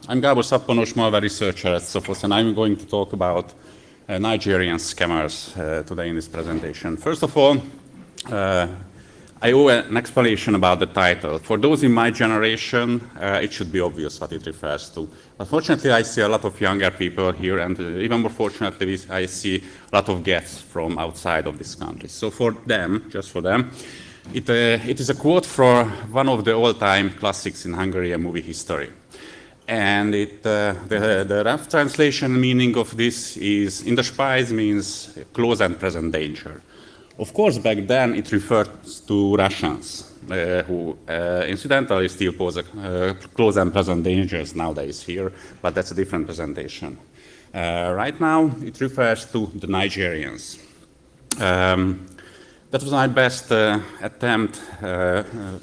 I'm Gabor, Szappanos, malware researcher at Sophos, and I'm going to talk about Nigerian scammers today in this presentation. First of all, I owe an explanation about the title. For those in my generation, it should be obvious what it refers to. Unfortunately, I see a lot of younger people here, and even more fortunately, I see a lot of guests from outside of this country. So for them, just for them, it is a quote from one of the all-time classics in Hungarian movie history. And the rough translation meaning of this is, in the Spajz means close and present danger. Of course, back then it referred to Russians, who incidentally still pose close and present dangers nowadays here, but that's a different presentation. Right now, it refers to the Nigerians. That was my best attempt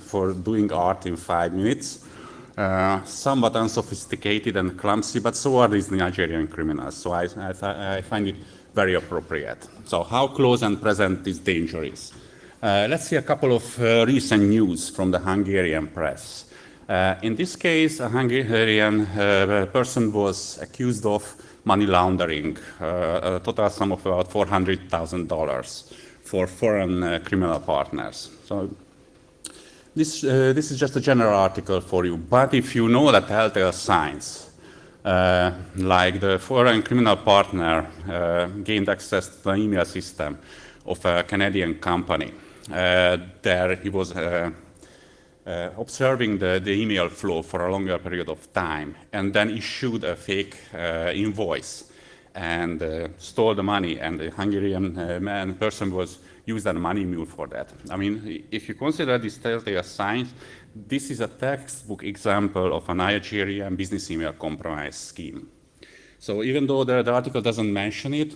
for doing art in 5 minutes. Somewhat unsophisticated and clumsy, but so are these Nigerian criminals. So I find it very appropriate. So how close and present this danger is. Let's see a couple of recent news from the Hungarian press. In this case, a Hungarian person was accused of money laundering, a total sum of about $400,000 for foreign criminal partners. So this is just a general article for you, but if you know the telltale signs, like the foreign criminal partner gained access to the email system of a Canadian company, there he was observing the email flow for a longer period of time, and then issued a fake invoice and stole the money, and the Hungarian person was used as a money mule for that. I mean, if you consider these telltale signs, this is a textbook example of a Nigerian business email compromise scheme. So even though the article doesn't mention it,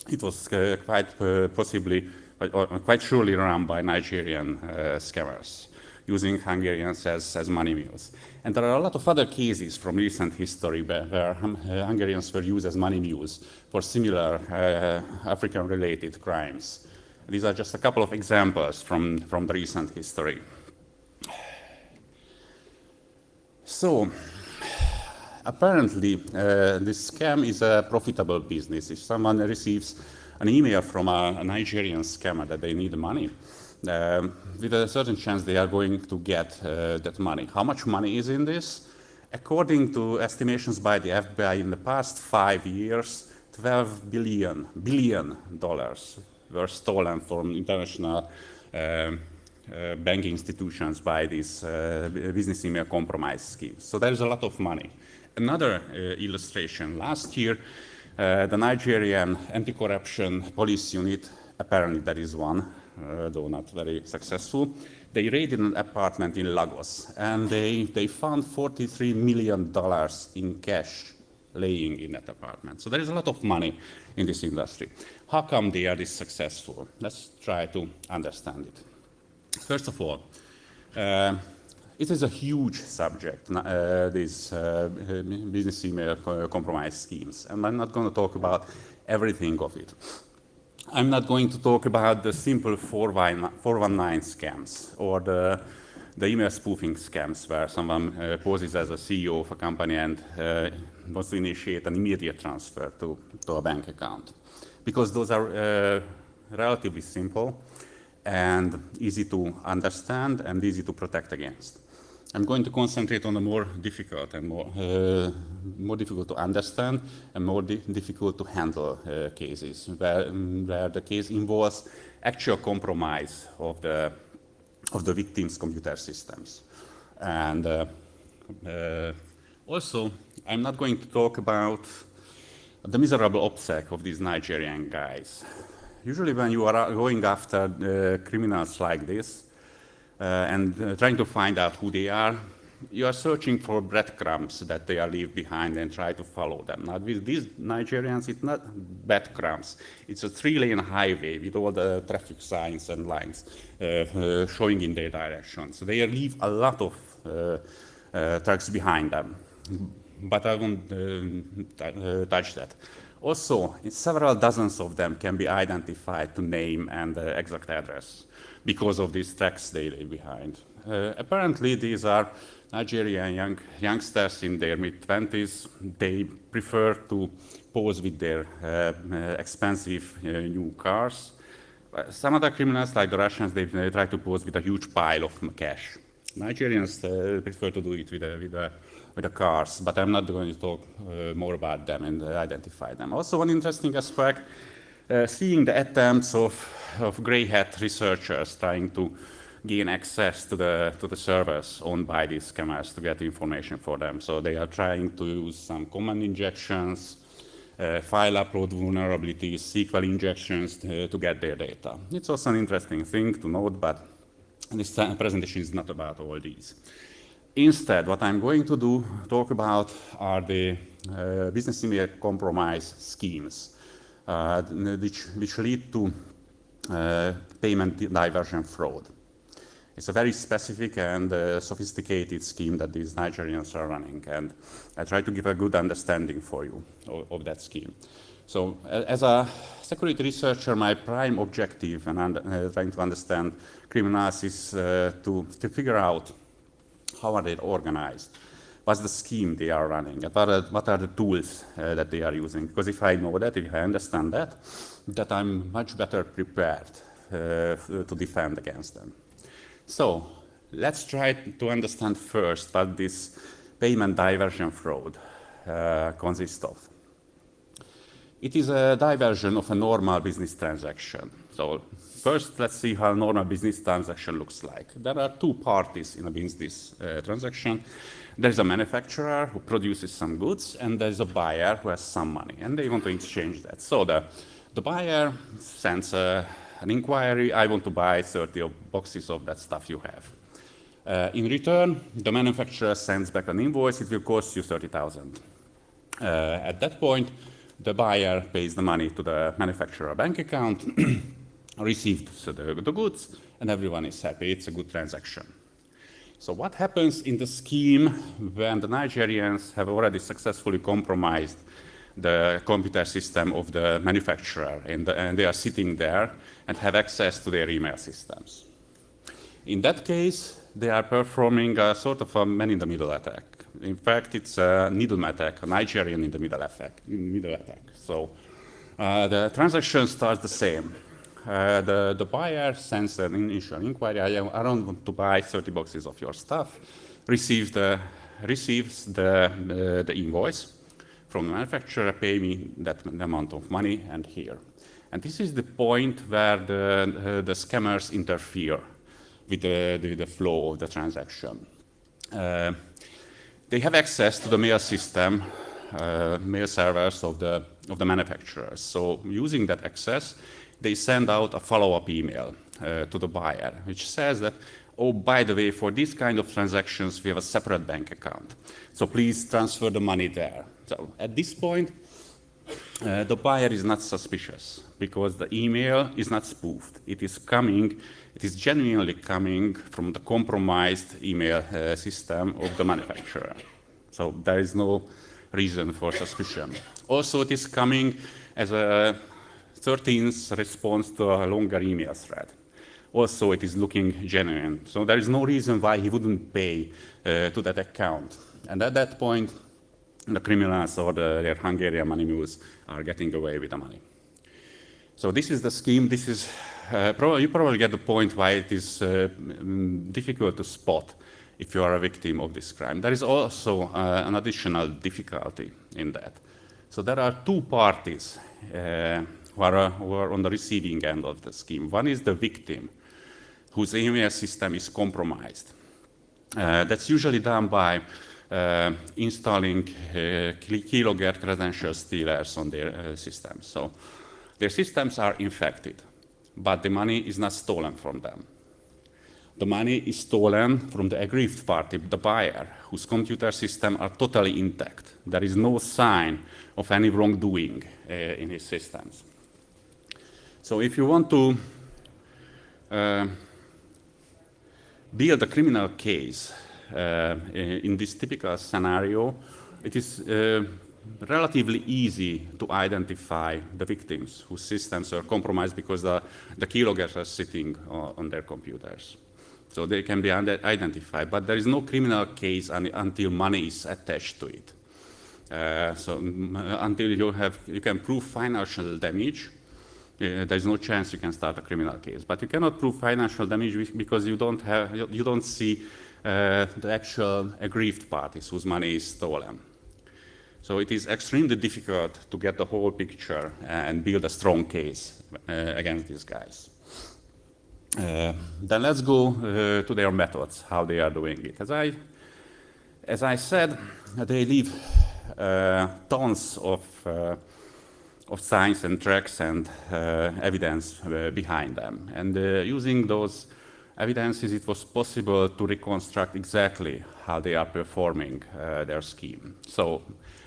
it was quite possibly, or quite surely run by Nigerian scammers, using Hungarians as money mules. And there are a lot of other cases from recent history where Hungarians were used as money mules for similar African-related crimes. These are just a couple of examples from the recent history. So, apparently, this scam is a profitable business. If someone receives an email from a Nigerian scammer that they need money, with a certain chance they are going to get that money. How much money is in this? According to estimations by the FBI, in the past 5 years, $12 billion were stolen from international banking institutions by these business email compromise schemes. So there is a lot of money. Another illustration. Last year, the Nigerian anti-corruption police unit, apparently there is one, though not very successful, they raided an apartment in Lagos, and they found $43 million in cash laying in that apartment. So there is a lot of money in this industry. How come they are this successful? Let's try to understand it. First of all, it is a huge subject, these business email compromise schemes, and I'm not going to talk about everything of it. I'm not going to talk about the simple 419 scams or the email spoofing scams where someone poses as a CEO of a company and wants to initiate an immediate transfer to a bank account, because those are relatively simple and easy to understand and easy to protect against. I'm going to concentrate on the more difficult and more difficult to understand and more difficult to handle cases where the case involves actual compromise of the victim's computer systems. And also, I'm not going to talk about the miserable obsec of these Nigerian guys. Usually when you are going after criminals like this and trying to find out who they are, you are searching for breadcrumbs that they are leave behind and try to follow them. Now with these Nigerians, it's not breadcrumbs. It's a 3-lane highway with all the traffic signs and lines showing in their direction. So they leave a lot of trucks behind them. But I won't touch that. Also, several dozens of them can be identified to name and exact address because of these tracks they leave behind. apparently these are Nigerian youngsters in their mid-20s. They prefer to pose with their expensive new cars. Some other criminals, like the Russians, they try to pose with a huge pile of cash. Nigerians prefer to do it with the cars, but I'm not going to talk more about them and identify them. Also, one interesting aspect, seeing the attempts of grey hat researchers trying to gain access to the servers owned by these scammers to get information for them. So they are trying to use some command injections, file upload vulnerabilities, SQL injections to get their data. It's also an interesting thing to note, but this presentation is not about all these. Instead, what I'm going to talk about are the business email compromise schemes, which lead to payment diversion fraud. It's a very specific and sophisticated scheme that these Nigerians are running, and I try to give a good understanding for you of that scheme. So as a security researcher, my prime objective in trying to understand criminals is to figure out how are they organized, what's the scheme they are running, what are the tools that they are using. Because if I know that, if I understand that I'm much better prepared to defend against them. So let's try to understand first what this payment diversion fraud consists of. It is a diversion of a normal business transaction. So first, let's see how a normal business transaction looks like. There are two parties in a business transaction. There's a manufacturer who produces some goods, and there's a buyer who has some money, and they want to exchange that. So the buyer sends an inquiry, I want to buy 30 boxes of that stuff you have. In return, the manufacturer sends back an invoice, it will cost you 30,000. At that point, the buyer pays the money to the manufacturer bank account, receives the goods, and everyone is happy. It's a good transaction. So what happens in the scheme when the Nigerians have already successfully compromised the computer system of the manufacturer, and they are sitting there and have access to their email systems? In that case, they are performing a sort of a man-in-the-middle attack. In fact, it's a needle attack, a Nigerian in the middle attack. So the transaction starts the same. The buyer sends an initial inquiry, I don't want to buy 30 boxes of your stuff, receives the invoice from the manufacturer, pay me that amount of money, and here. And this is the point where the scammers interfere with the flow of the transaction. They have access to the mail system, mail servers of the manufacturers. So using that access, they send out a follow-up email to the buyer, which says that, oh, by the way, for these kind of transactions, we have a separate bank account. So please transfer the money there. So at this point, the buyer is not suspicious because the email is not spoofed. It is genuinely coming from the compromised email system of the manufacturer. So there is no reason for suspicion. Also, it is coming as a 13th response to a longer email thread. Also, it is looking genuine. So there is no reason why he wouldn't pay to that account. And at that point, the criminals or their Hungarian money mules are getting away with the money. So this is the scheme. This is you probably get the point why it is difficult to spot if you are a victim of this crime. There is also an additional difficulty in that. So there are two parties who are on the receiving end of the scheme. One is the victim, whose email system is compromised. That's usually done by installing keylogger credential stealers on their systems. So their systems are infected, but the money is not stolen from them. The money is stolen from the aggrieved party, the buyer, whose computer systems are totally intact. There is no sign of any wrongdoing in his systems. So if you want to build a criminal case in this typical scenario, it is relatively easy to identify the victims whose systems are compromised because the keyloggers are sitting on their computers. So they can be identified, but there is no criminal case until money is attached to it. Until you can prove financial damage, there's no chance you can start a criminal case. But you cannot prove financial damage because you don't see the actual aggrieved parties whose money is stolen. So it is extremely difficult to get the whole picture and build a strong case against these guys. Then let's go to their methods, how they are doing it. As I said, they leave tons of signs and tracks and evidence behind them. And using those evidences, it was possible to reconstruct exactly how they are performing their scheme. So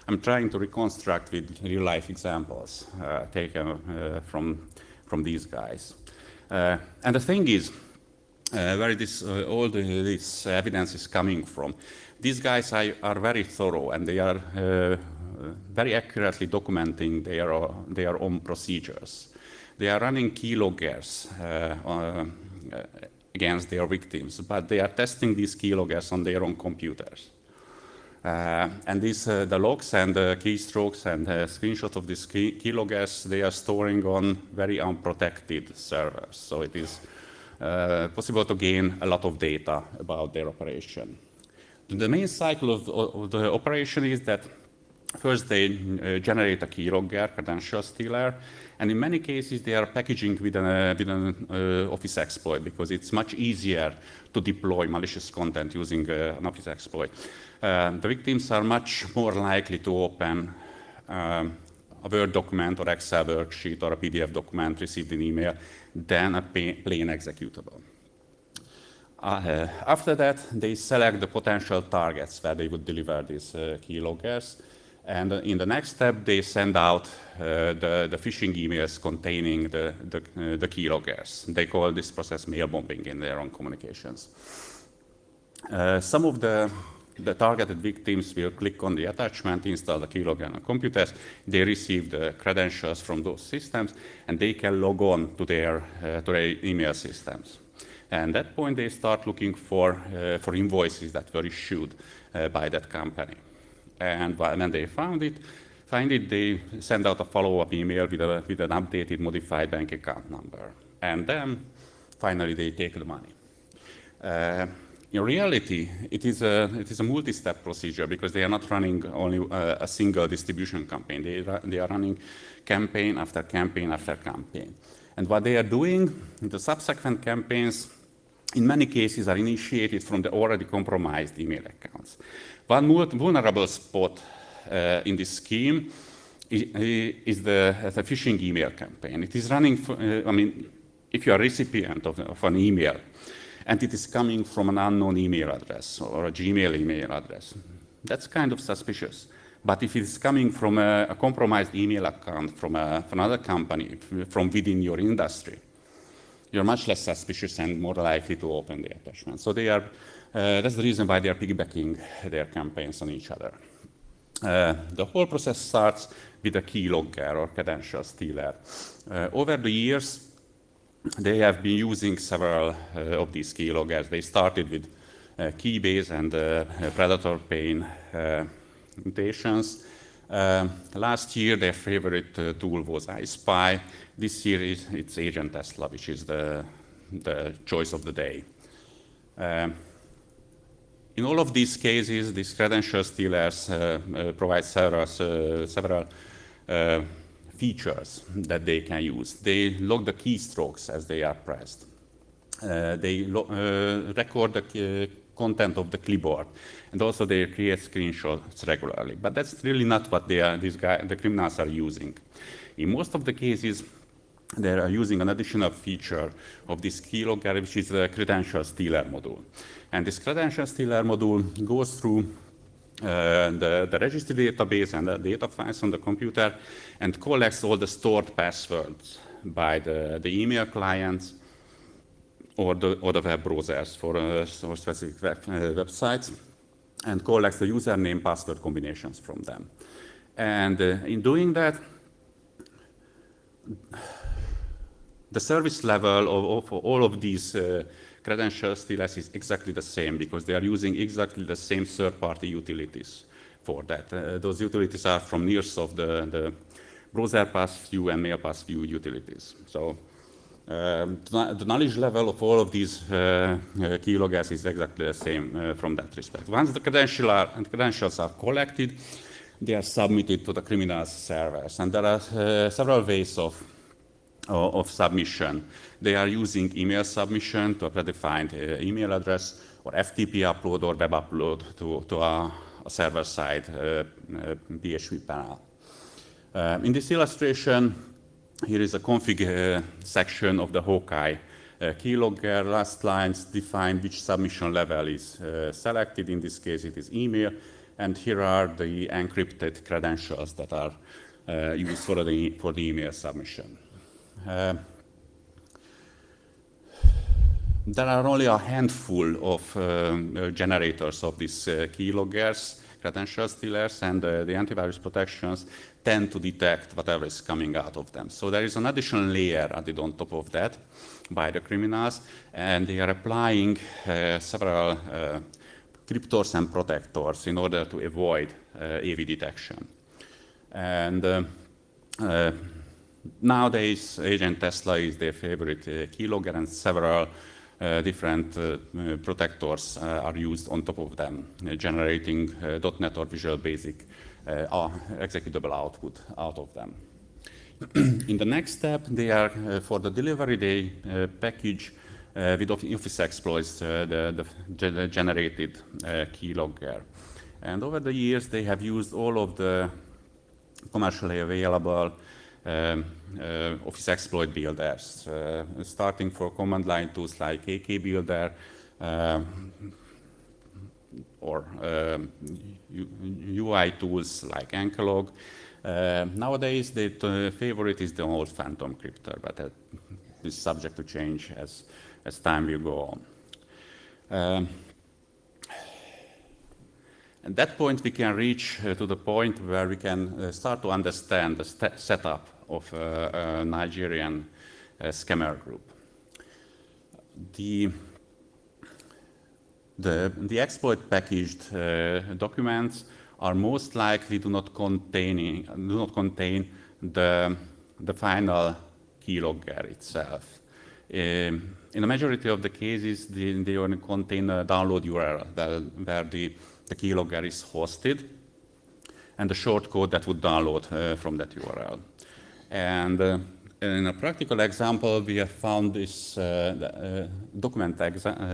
I'm trying to reconstruct with real-life examples taken from these guys. And the thing is, where all this evidence is coming from, these guys are very thorough, and they are very accurately documenting their own procedures. They are running keyloggers against their victims, but they are testing these keyloggers on their own computers. And the logs and the keystrokes and screenshots of these keyloggers, they are storing on very unprotected servers. So it is possible to gain a lot of data about their operation. The main cycle of the operation is that first they generate a keylogger, credential stealer, and in many cases they are packaging with an Office exploit because it's much easier to deploy malicious content using an Office exploit. The victims are much more likely to open a Word document or Excel worksheet or a PDF document received in email than a plain executable. After that, they select the potential targets where they would deliver these keyloggers. And in the next step, they send out the phishing emails containing the keyloggers. They call this process mail bombing in their own communications. Some of the targeted victims will click on the attachment, install the keylogger on computers. They receive the credentials from those systems, and they can log on to their email systems. And at that point, they start looking for invoices that were issued by that company. And when they find it, they send out a follow-up email with an updated, modified bank account number. And then, finally, they take the money. In reality, it is a multi-step procedure because they are not running only a single distribution campaign. They are running campaign after campaign after campaign. And what they are doing, the subsequent campaigns, in many cases, are initiated from the already compromised email accounts. One vulnerable spot in this scheme is the phishing email campaign. It is running, if you are a recipient of an email, and it is coming from an unknown email address or a Gmail email address, that's kind of suspicious. But if it's coming from a compromised email account from another company, from within your industry, you're much less suspicious and more likely to open the attachment. So that's the reason why they are piggybacking their campaigns on each other. The whole process starts with a keylogger or credential stealer. Over the years, they have been using several of these keyloggers. They started with Keybase and Predator Pane mutations. Last year, their favorite tool was iSpy. This year, it's Agent Tesla, which is the choice of the day. In all of these cases, these credential stealers provide several features that they can use. They log the keystrokes as they are pressed. They record the content of the clipboard, and also they create screenshots regularly. But that's really not what the criminals are using. In most of the cases, they are using an additional feature of this keylogger, which is the credential stealer module. And this credential stealer module goes through the registry database and the data files on the computer and collects all the stored passwords by the email clients or the web browsers for specific websites, and collects the username password combinations from them. And in doing that, the service level of all of these credential TLS is exactly the same because they are using exactly the same third-party utilities for that. Those utilities are from Nearsoft, the browser pass view and mail pass view utilities. So the knowledge level of all of these keyloggers is exactly the same from that respect. Once the credentials are collected, they are submitted to the criminal's servers. And there are several ways of submission. They are using email submission to a predefined email address, or FTP upload or web upload to a server-side PHP panel. In this illustration, here is a config section of the Hawkeye keylogger. Last lines define which submission level is selected. In this case, it is email. And here are the encrypted credentials that are used for the email submission. There are only a handful of generators of these keyloggers, credential stealers, and the antivirus protections tend to detect whatever is coming out of them. So there is an additional layer added on top of that by the criminals, and they are applying several cryptors and protectors in order to avoid AV detection. And nowadays, Agent Tesla is their favorite keylogger, and several different protectors are used on top of them, generating .NET or Visual Basic executable output out of them. In the next step, they are for the delivery, they package with Office exploits the generated keylogger. And over the years, they have used all of the commercially available Office exploit builders, starting for command line tools like AK Builder or UI tools like Anchorlog. Nowadays, the favorite is the old Phantom Cryptor, but that is subject to change as time will go on. At that point, we can reach to the point where we can start to understand the setup of a Nigerian scammer group. The exploit packaged documents are most likely do not contain the final keylogger itself. In a majority of the cases, they only contain a download URL where the keylogger is hosted and the shortcode that would download from that URL. And in a practical example, we have found this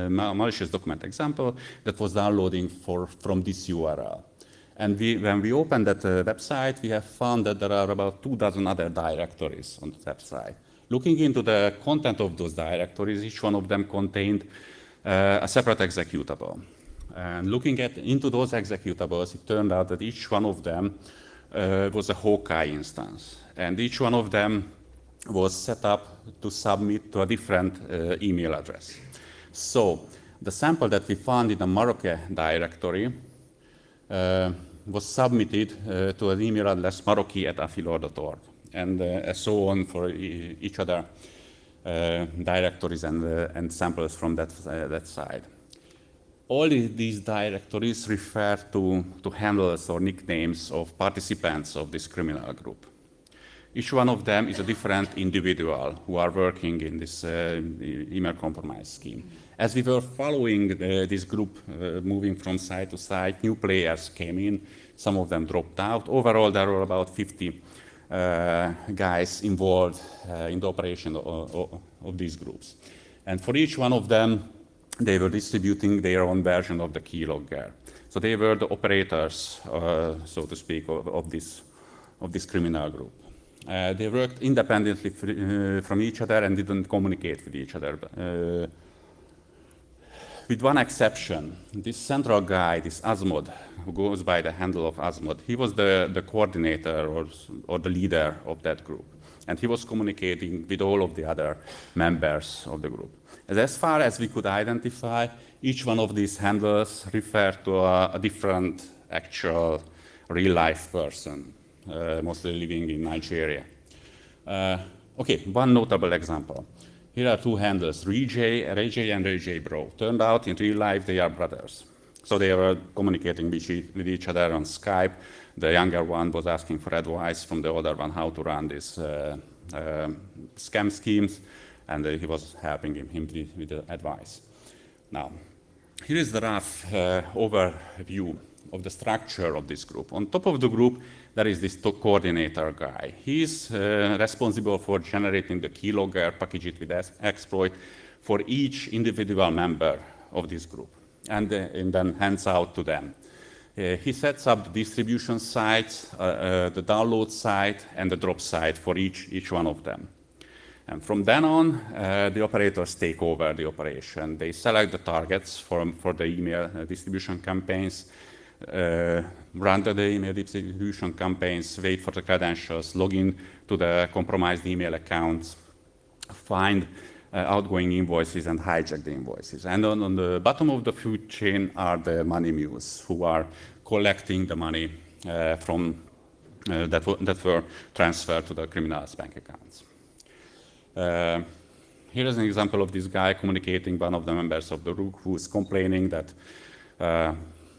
malicious document example that was downloading from this URL. And when we opened that website, we have found that there are about 24 other directories on the website. Looking into the content of those directories, each one of them contained a separate executable. And looking into those executables, it turned out that each one of them was a Hawkeye instance. And each one of them was set up to submit to a different email address. So the sample that we found in the Maroke directory was submitted to an email address maroki@afilor.org, and so on for each other directories and samples from that side. All these directories refer to handles or nicknames of participants of this criminal group. Each one of them is a different individual who are working in this email compromise scheme. As we were following this group moving from side to side, new players came in, some of them dropped out. Overall, there were about 50 guys involved in the operation of these groups. And for each one of them, they were distributing their own version of the keylogger. So they were the operators, so to speak, of this criminal group. They worked independently from each other and didn't communicate with each other. With one exception, this central guy, this Asmod, who goes by the handle of Asmod, he was the coordinator or the leader of that group. And he was communicating with all of the other members of the group. As far as we could identify, each one of these handles referred to a different actual real-life person, mostly living in Nigeria. Okay, one notable example. Here are two handles, Ray J and Ray J Bro. Turned out in real life they are brothers. So they were communicating with each other on Skype. The younger one was asking for advice from the older one how to run these scam schemes, and he was helping him with the advice. Now, here is the rough overview of the structure of this group. On top of the group, there is this coordinator guy. He's responsible for generating the keylogger, package it with exploit for each individual member of this group, and then hands out to them. He sets up the distribution sites, the download site, and the drop site for each one of them. And from then on, the operators take over the operation. They select the targets for the email distribution campaigns, run the email distribution campaigns, wait for the credentials, log in to the compromised email accounts, find outgoing invoices and hijack the invoices. And on the bottom of the food chain are the money mules who are collecting the money that were transferred to the criminals' bank accounts. Here is an example of this guy communicating one of the members of the group who is complaining that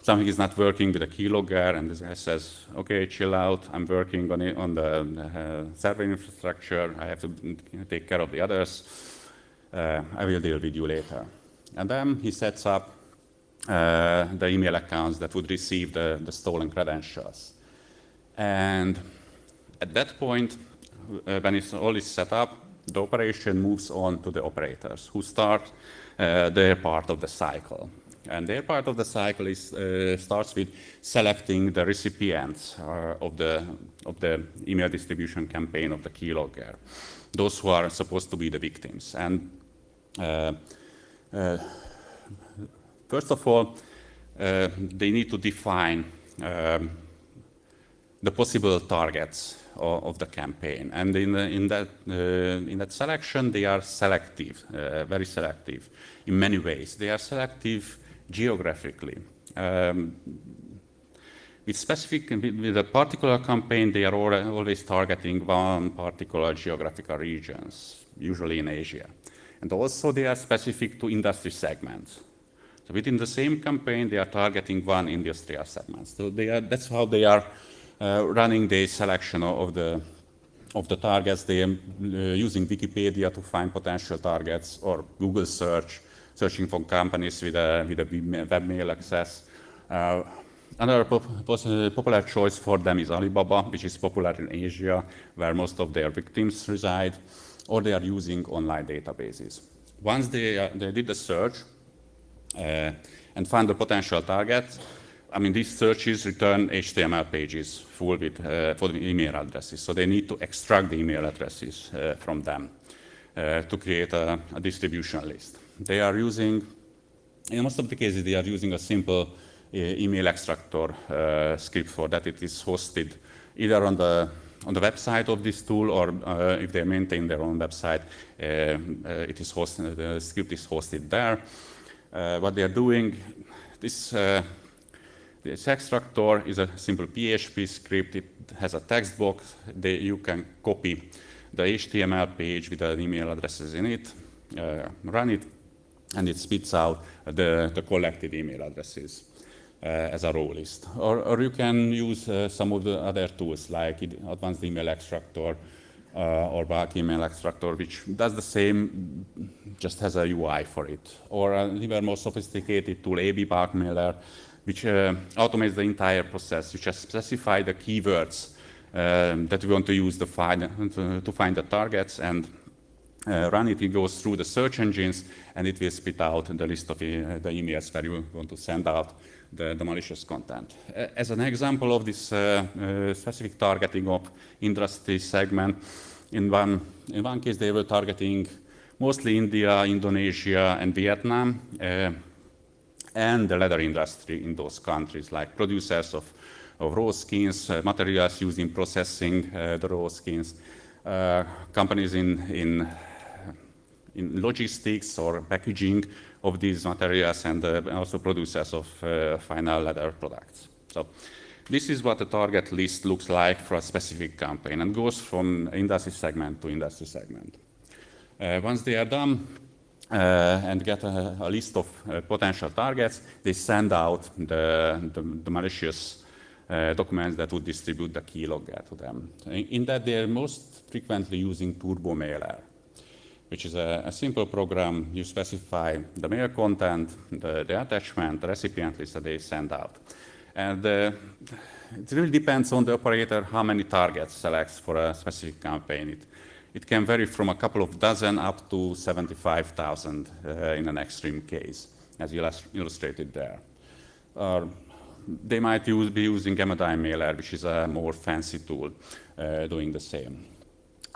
something is not working with the keylogger, and this guy says, okay, chill out, I'm working on the server infrastructure, I have to take care of the others, I will deal with you later. And then he sets up the email accounts that would receive the stolen credentials. And at that point, when it's all is set up, the operation moves on to the operators who start their part of the cycle. And their part of the cycle starts with selecting the recipients of the email distribution campaign of the keylogger, those who are supposed to be the victims. And first of all, they need to define the possible targets of the campaign, and in that selection, they are selective, very selective in many ways. They are selective geographically. With a particular campaign, they are always targeting one particular geographical regions, usually in Asia. And also they are specific to industry segments. So within the same campaign, they are targeting one industrial segment. So that's how they are running the selection of the targets. They are using Wikipedia to find potential targets, or Google search, searching for companies with a webmail access. Another popular choice for them is Alibaba, which is popular in Asia, where most of their victims reside, or they are using online databases. Once they did the search and found the potential targets, I mean, these searches return HTML pages full with for the email addresses. So they need to extract the email addresses from them to create a distribution list. They are using, in most of the cases, they are using a simple email extractor script for that. It is hosted either on the website of this tool, or if they maintain their own website, it is hosted, the script is hosted there. What they are doing, this extractor is a simple PHP script. It has a text box. You can copy the HTML page with the email addresses in it, run it, and it spits out the collected email addresses as a row list. Or you can use some of the other tools like Advanced Email Extractor or Bulk Email Extractor, which does the same, just has a UI for it. Or an even more sophisticated tool, AB Bulk Mailer, which automates the entire process, which has specified the keywords that we want to use to find the targets, and run it. It goes through the search engines, and it will spit out the list of the emails where you want to send out the malicious content. As an example of this specific targeting of industry segment, in one case they were targeting mostly India, Indonesia, and Vietnam, and the leather industry in those countries, like producers of raw skins, materials used in processing the raw skins, companies in logistics or packaging of these materials, and also producers of final leather products. So this is what the target list looks like for a specific campaign, and goes from industry segment to industry segment. Once they are done and get a list of potential targets, they send out the malicious documents that would distribute the keylogger to them. In that, they are most frequently using turbo mailer, which is a simple program. You specify the mail content, the attachment, the recipient list that they send out. And it really depends on the operator how many targets selects for a specific campaign. It can vary from a couple of dozen up to 75,000 in an extreme case, as illustrated there. They might be using Gamma mailer, which is a more fancy tool doing the same.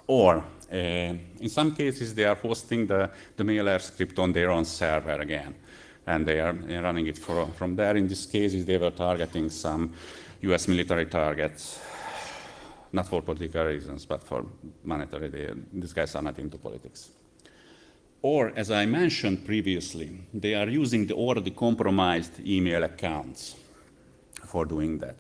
Or in some cases, they are hosting the mailer script on their own server again, and they are running it from there. In this case, they were targeting some US military targets, not for political reasons, but for monetary. These guys are not into politics. Or, as I mentioned previously, they are using the already compromised email accounts for doing that.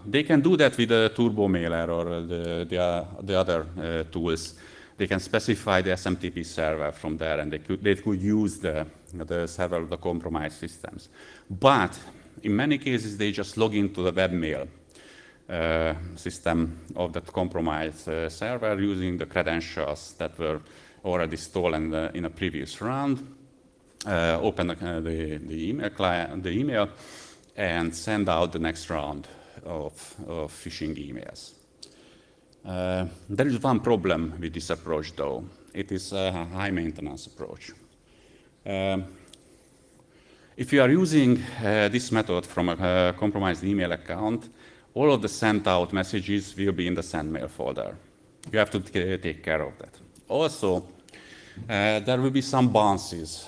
They can do that with a turbo mailer or the other tools. They can specify the SMTP server from there, and they could use the server of the compromised systems. But in many cases, they just log into the webmail system of that compromised server using the credentials that were already stolen in a previous round. Open the email client, the email, and send out the next round of phishing emails. There is one problem with this approach, though. It is a high maintenance approach. If you are using this method from a compromised email account, all of the sent out messages will be in the send mail folder. You have to take care of that. Also, there will be some bounces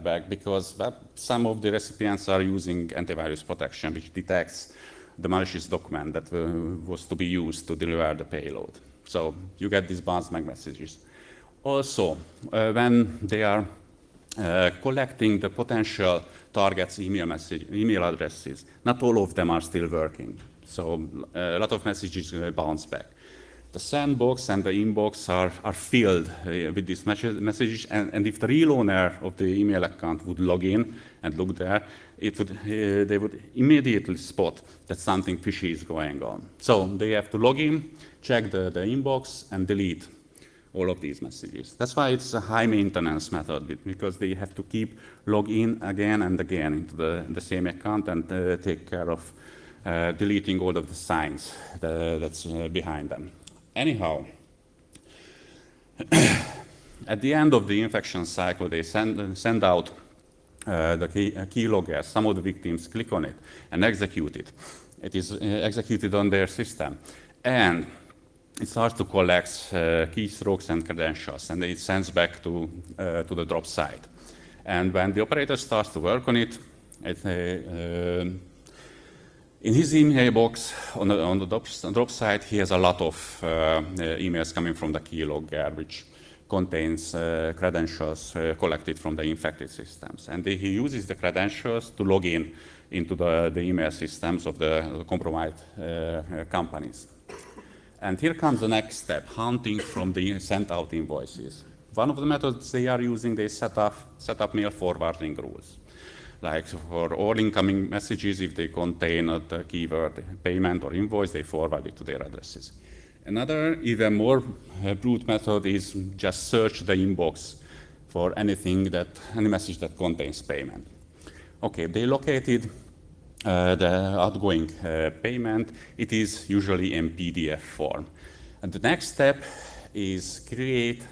back because some of the recipients are using antivirus protection, which detects the malicious document that was to be used to deliver the payload. So you get these bounce back messages. Also, when they are collecting the potential targets' email addresses, not all of them are still working. So a lot of messages bounce back. The sandbox and the inbox are filled with these messages, and if the real owner of the email account would log in and look there, they would immediately spot that something fishy is going on. So they have to log in, check the inbox, and delete all of these messages. That's why it's a high maintenance method, because they have to keep log in again and again into the same account and take care of deleting all of the signs that's behind them. Anyhow, at the end of the infection cycle, they send out the keylogger. Some of the victims click on it and execute it. It is executed on their system. And it starts to collect keystrokes and credentials, and it sends back to the drop site. And when the operator starts to work on it, in his email box on the drop site, he has a lot of emails coming from the keylogger, which contains credentials collected from the infected systems. And he uses the credentials to log into the email systems of the compromised companies. And here comes the next step, hunting from the sent out invoices. One of the methods they are using, they set up mail forwarding rules. Like for all incoming messages, if they contain the keyword payment or invoice, they forward it to their addresses. Another, even more brute method is just search the inbox for any message that contains payment. Okay, they located the outgoing payment. It is usually in PDF form. And the next step is create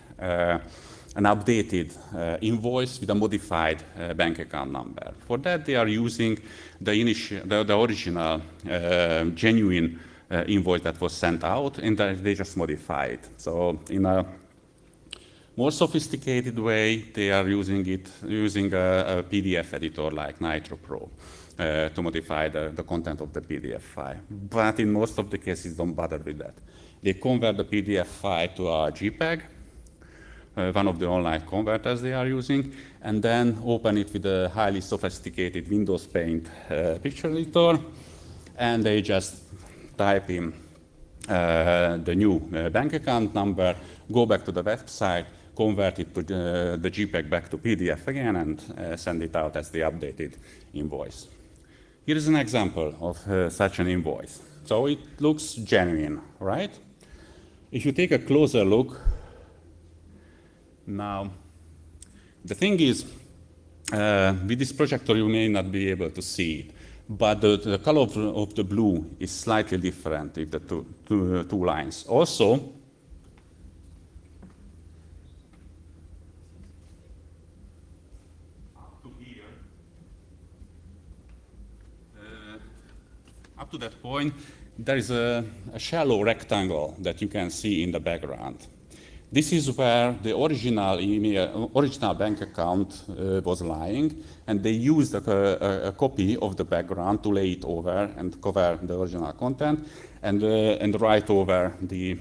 an updated invoice with a modified bank account number. For that, they are using the original genuine invoice that was sent out, and they just modify it. So in a more sophisticated way, they are using a PDF editor like Nitro Pro to modify the content of the PDF file. But in most of the cases, don't bother with that. They convert the PDF file to a JPEG, one of the online converters they are using, and then open it with a highly sophisticated Windows Paint picture editor, and they just type in the new bank account number, go back to the website, convert it to the JPEG back to PDF again and send it out as the updated invoice. Here is an example of such an invoice. So it looks genuine, right? If you take a closer look, now, the thing is, with this projector you may not be able to see it, but the color of the blue is slightly different with the two lines. Also, up to that point, there is a shallow rectangle that you can see in the background. This is where the original bank account was lying, and they used a copy of the background to lay it over and cover the original content, and write over the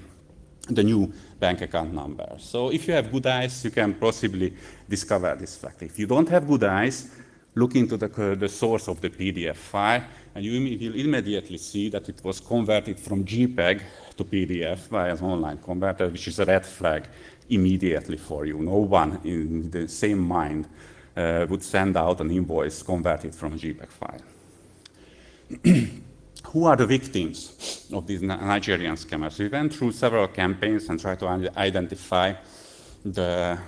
new bank account number. So if you have good eyes, you can possibly discover this fact. If you don't have good eyes, look into the source of the PDF file, and you will immediately see that it was converted from JPEG to PDF via an online converter, which is a red flag immediately for you. No one in the same mind would send out an invoice converted from a JPEG file. Who are the victims of these Nigerian scammers? We went through several campaigns and tried to identify the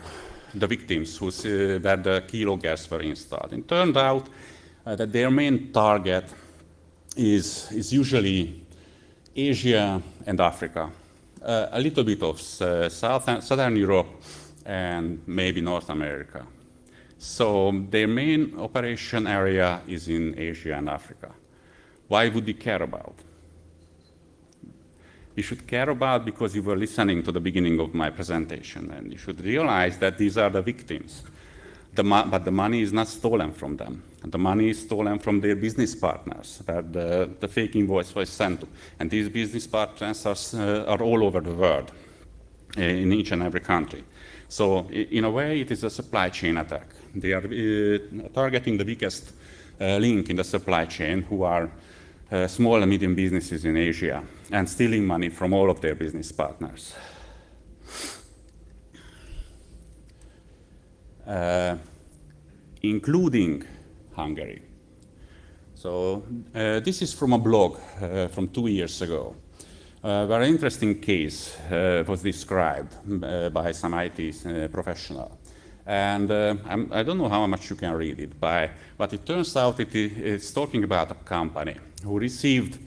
victims where the keyloggers were installed. It turned out that their main target is usually Asia and Africa, a little bit of Southern Europe, and maybe North America. So their main operation area is in Asia and Africa. Why would we care about? You should care about because you were listening to the beginning of my presentation, and you should realize that these are the victims. But the money is not stolen from them. The money is stolen from their business partners that the fake invoice was sent to. And these business partners are all over the world, in each and every country. So in a way, it is a supply chain attack. They are targeting the weakest link in the supply chain, who are small and medium businesses in Asia, and stealing money from all of their business partners. Including Hungary. So this is from a blog from 2 years ago, where an interesting case was described by some IT professional. And I don't know how much you can read it, but it turns out it's talking about a company who received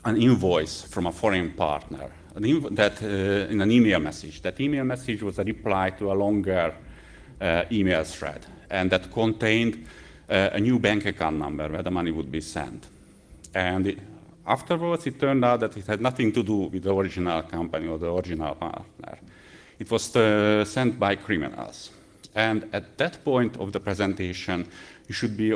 an invoice from a foreign partner in an email message. That email message was a reply to a longer email thread, and that contained a new bank account number where the money would be sent. And afterwards, it turned out that it had nothing to do with the original company or the original partner. It was sent by criminals. And at that point of the presentation, it should be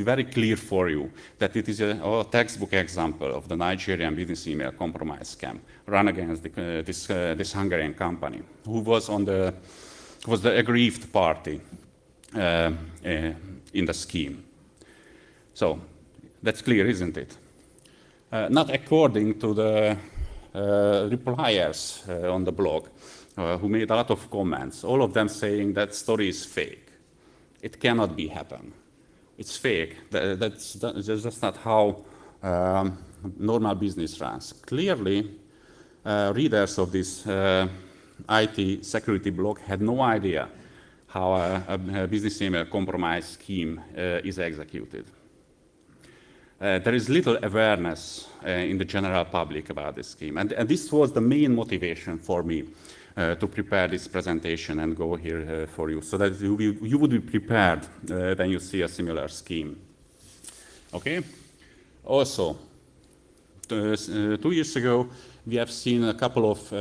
very clear for you that it is a textbook example of the Nigerian business email compromise scam run against this Hungarian company, who was the aggrieved party in the scheme. So that's clear, isn't it? Not according to the repliers on the blog, who made a lot of comments, all of them saying that story is fake. It cannot be happen. It's fake. That's just not how normal business runs. Clearly, readers of this IT security blog had no idea how a business email compromise scheme is executed. There is little awareness in the general public about this scheme. And this was the main motivation for me to prepare this presentation and go here for you, so that you would be prepared when you see a similar scheme. Okay? Also, 2 years ago, we have seen a couple of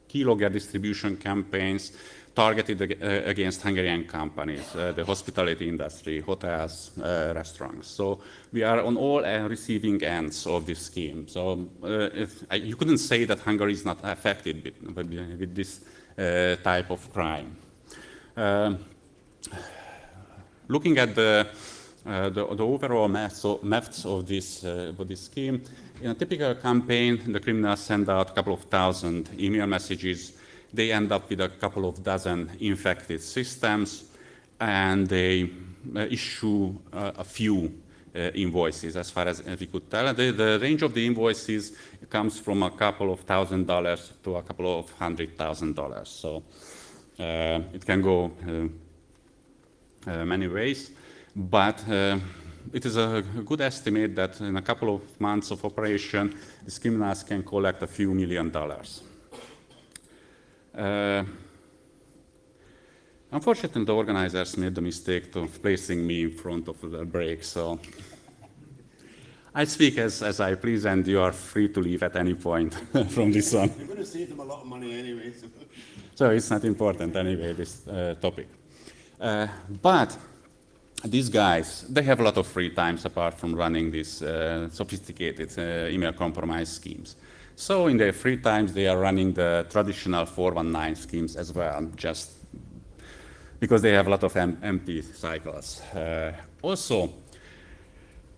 keylogger distribution campaigns targeted against Hungarian companies, the hospitality industry, hotels, restaurants. So we are on all receiving ends of this scheme. So you couldn't say that Hungary is not affected with this type of crime. Looking at the the overall maths of this scheme. In a typical campaign, the criminals send out a couple of thousand email messages. They end up with a couple of dozen infected systems, and they issue a few invoices, as far as we could tell. The range of the invoices comes from a couple of $1,000 to a couple of $100,000. So it can go many ways, but it is a good estimate that in a couple of months of operation, these criminals can collect a few $1 million. Unfortunately, the organizers made the mistake of placing me in front of the break, so I speak as I please, and you are free to leave at any point from this one. You're going to save them a lot of money anyway. So it's not important anyway, this topic. But these guys, they have a lot of free times apart from running these sophisticated email compromise schemes. So in their free times, they are running the traditional 419 schemes as well, just because they have a lot of empty cycles. Also,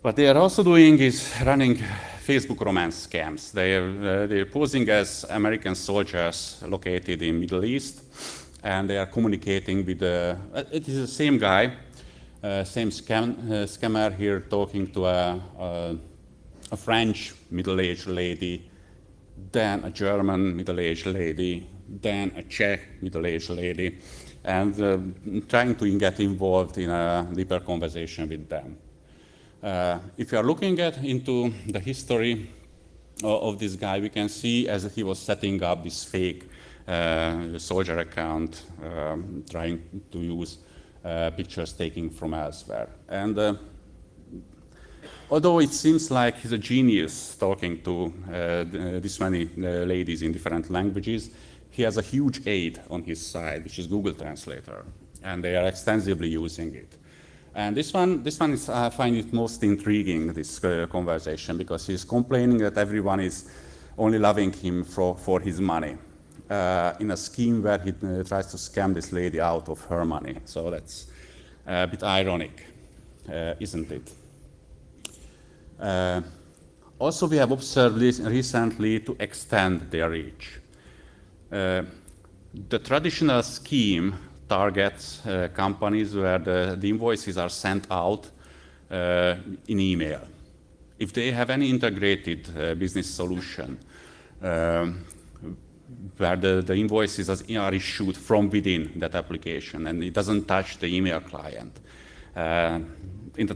what they are also doing is running Facebook romance scams. They're posing as American soldiers located in Middle East, and they are communicating with it is the same guy, same scammer here talking to a French middle-aged lady, then a German middle-aged lady, then a Czech middle-aged lady, and trying to get involved in a deeper conversation with them. If you are looking into the history of this guy, we can see as he was setting up this fake soldier account, trying to use pictures taken from elsewhere. And although it seems like he's a genius talking to this many ladies in different languages, he has a huge aid on his side, which is Google Translator, and they are extensively using it. And this one is, I find it most intriguing, this conversation, because he's complaining that everyone is only loving him for his money, in a scheme where he tries to scam this lady out of her money. So that's a bit ironic, isn't it? Also, we have observed recently to extend their reach. The traditional scheme targets companies where the invoices are sent out in email. If they have any integrated business solution where the invoices are issued from within that application and it doesn't touch the email client, in the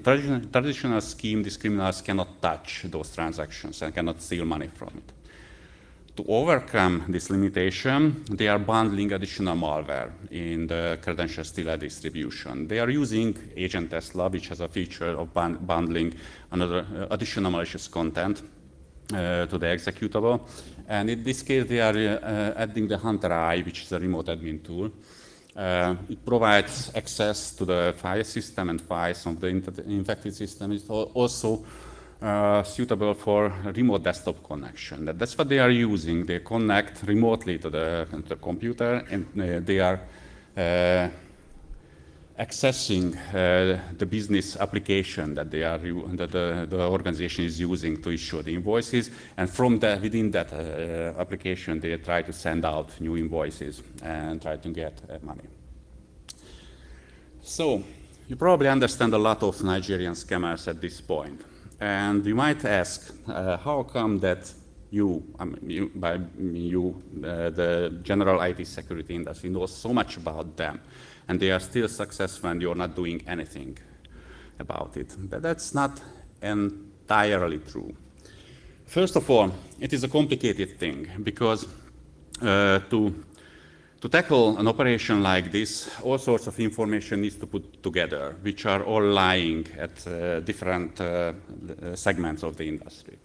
traditional scheme, these criminals cannot touch those transactions and cannot steal money from it. To overcome this limitation, they are bundling additional malware in the credential stealer distribution. They are using Agent Tesla, which has a feature of bundling another additional malicious content to the executable. And in this case, they are adding the Hunter Eye, which is a remote admin tool. It provides access to the file system and files of the infected system. It's also suitable for remote desktop connection. That's what they are using. They connect remotely to the computer, and they are accessing the business application that the organization is using to issue the invoices. And from within that application, they try to send out new invoices and try to get money. So you probably understand a lot of Nigerian scammers at this point. And you might ask, how come that the general IT security industry knows so much about them, and they are still successful and you're not doing anything about it? But that's not entirely true. First of all, it is a complicated thing, because to tackle an operation like this, all sorts of information needs to put together, which are all lying at different segments of the industry.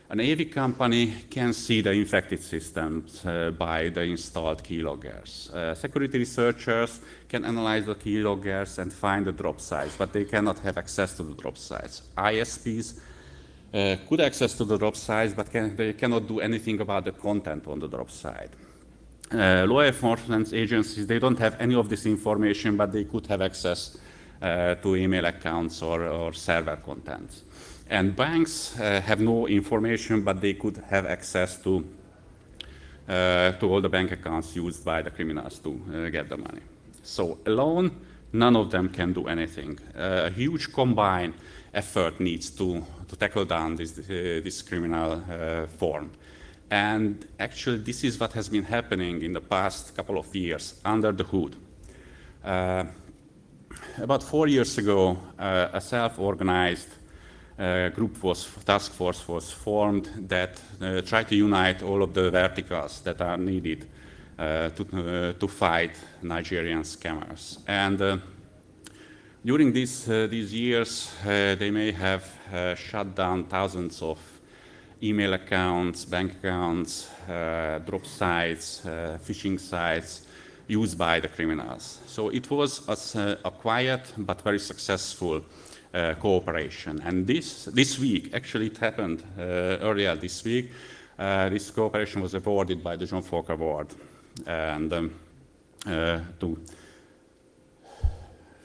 An AV company can see the infected systems by the installed keyloggers. Security researchers can analyze the keyloggers and find the drop size, but they cannot have access to the drop size. ISPs could access to the drop size, but they cannot do anything about the content on the drop side. Law enforcement agencies, they don't have any of this information, but they could have access to email accounts or server contents. And banks have no information, but they could have access to all the bank accounts used by the criminals to get the money. So alone, none of them can do anything. A huge combined effort needs to tackle down this criminal form. And actually, this is what has been happening in the past couple of years under the hood. About 4 years ago, a self-organized task force was formed that tried to unite all of the verticals that are needed to fight Nigerian scammers. And during these years, they may have shut down thousands of email accounts, bank accounts, drop sites, phishing sites used by the criminals. So it was a quiet but very successful cooperation. And this week, actually it happened earlier this week, this cooperation was awarded by the John Falk Award and to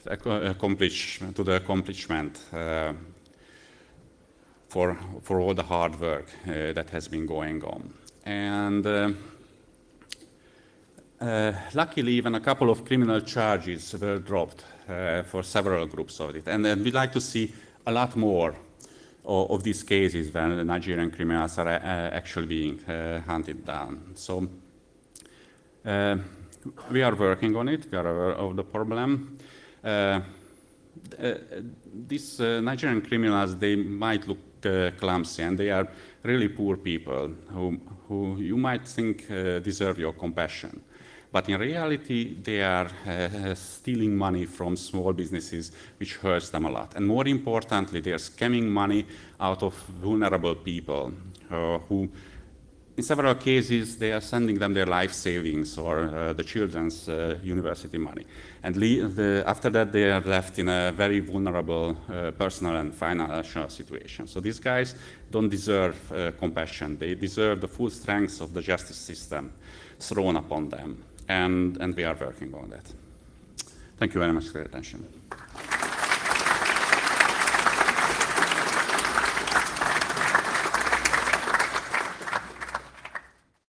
the accomplishment for all the hard work that has been going on. And luckily, even a couple of criminal charges were dropped for several groups of it. And we'd like to see a lot more of these cases when the Nigerian criminals are actually being hunted down. So we are working on it. We are aware of the problem. These Nigerian criminals, they might look clumsy, and they are really poor people who you might think deserve your compassion. But in reality, they are stealing money from small businesses, which hurts them a lot. And more importantly, they are scamming money out of vulnerable people who, in several cases, they are sending them their life savings or the children's university money. And after that, they are left in a very vulnerable personal and financial situation. So these guys don't deserve compassion. They deserve the full strength of the justice system thrown upon them. And we are working on that. Thank you very much for your attention.